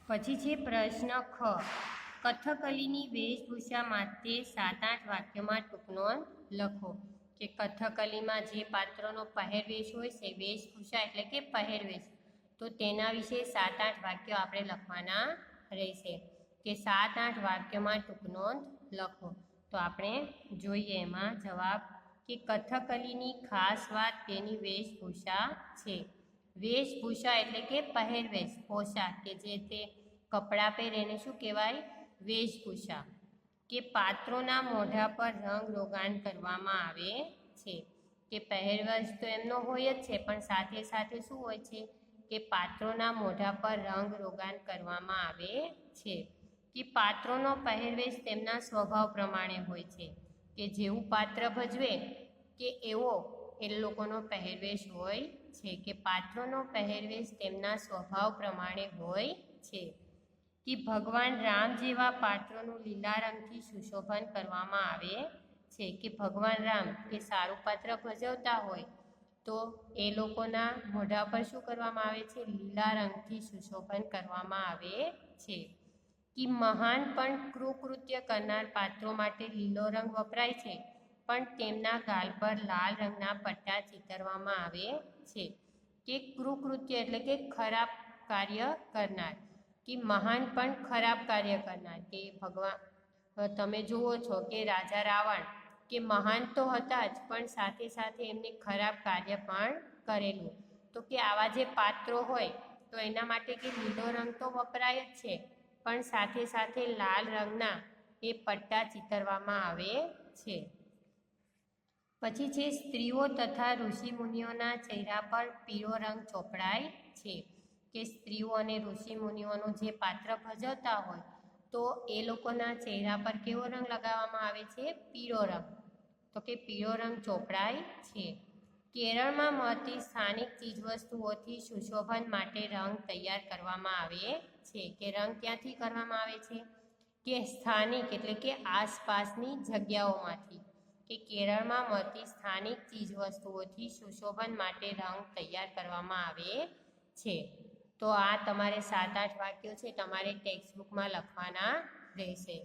પછી છે પ્રશ્ન ખ. કથકલીની વેશભૂષા માટે 7-8 વાક્યોમાં ટૂંકનોંધ લખો. કે કથકલીમાં જે પાત્રોનો પહેરવેશ હોય છે, વેશભૂષા એટલે કે પહેરવેશ, તો તેના વિશે 7-8 વાક્યો આપણે લખવાના રહેશે. કે 7-8 વાક્યોમાં ટૂંકનોંધ લખો. તો આપણે જોઈએ એમાં જવાબ કે કથકલીની ખાસ વાત તેની વેશભૂષા છે. વેશભૂષા એટલે કે પહેરવેશ, પોશાક, કે જે તે કપડાં પહેરે એને શું કહેવાય? વેશભૂષા. કે પાત્રોના મોઢા પર રંગ રોગાન કરવામાં આવે છે. કે પહેરવેશ તો એમનો હોય જ છે, પણ સાથે સાથે શું હોય છે કે પાત્રોના મોઢા પર રંગ રોગાન કરવામાં આવે છે. કે પાત્રોનો પહેરવેશ તેમના સ્વભાવ પ્રમાણે હોય છે. કે જેવું પાત્ર ભજવે કે એવો એ લોકોનો પહેરવેશ હોય છે. કે પાત્રોનો પહેરવેશ તેમના સ્વભાવ પ્રમાણે હોય છે. કે ભગવાન રામ જેવા પાત્રોનું લીલા રંગથી સુશોભન કરવામાં આવે છે. કે ભગવાન રામ કે સારું પાત્ર ભજવતા હોય તો એ લોકોના મોઢા પર શું કરવામાં આવે છે? લીલા રંગથી સુશોભન કરવામાં આવે છે. કે મહાન પણ કૃકૃત્ય કરનાર પાત્રો માટે લીલો રંગ વપરાય છે, પણ તેમના ગાલ પર લાલ રંગના પટ્ટા ચિતરવામાં આવે છે. કે કૃકૃત્ય એટલે કે ખરાબ કાર્ય કરનાર. કે મહાન પણ ખરાબ કાર્ય કરનાર. કે ભગવાન તમે જુઓ છો કે રાજા રાવણ કે મહાન તો હતા જ, પણ સાથે સાથે એમને ખરાબ કાર્ય પણ કરેલું. તો કે આવા જે પાત્રો હોય તો એના માટે કે લીલો રંગ તો વપરાય જ છે, પણ સાથે સાથે લાલ રંગના એ પટ્ટા ચિતરવામાં આવે છે. પછી છે સ્ત્રીઓ તથા ઋષિમુનિઓના ચહેરા પર પીળો રંગ ચોપડાય છે. કે સ્ત્રીઓ અને ઋષિમુનિઓનું જે પાત્ર ભજવતા હોય તો એ લોકોના ચહેરા પર કેવો રંગ લગાવવામાં આવે છે? પીળો રંગ. તો કે પીળો રંગ ચોપડાય છે. કેરળમાં મળતી સ્થાનિક ચીજવસ્તુઓથી સુશોભન માટે રંગ તૈયાર કરવામાં આવે છે. કે રંગ ક્યાંથી કરવામાં આવે છે? કે સ્થાનિક એટલે કે આસપાસની જગ્યાઓમાંથી. કે કેરળમાં મળતી સ્થાનિક ચીજવસ્તુઓથી સુશોભન માટે રંગ તૈયાર કરવામાં આવે છે. તો આ તમારે 7-8 વાક્યો છે તમારે ટેક્સ્ટબુકમાં લખવાના રહેશે.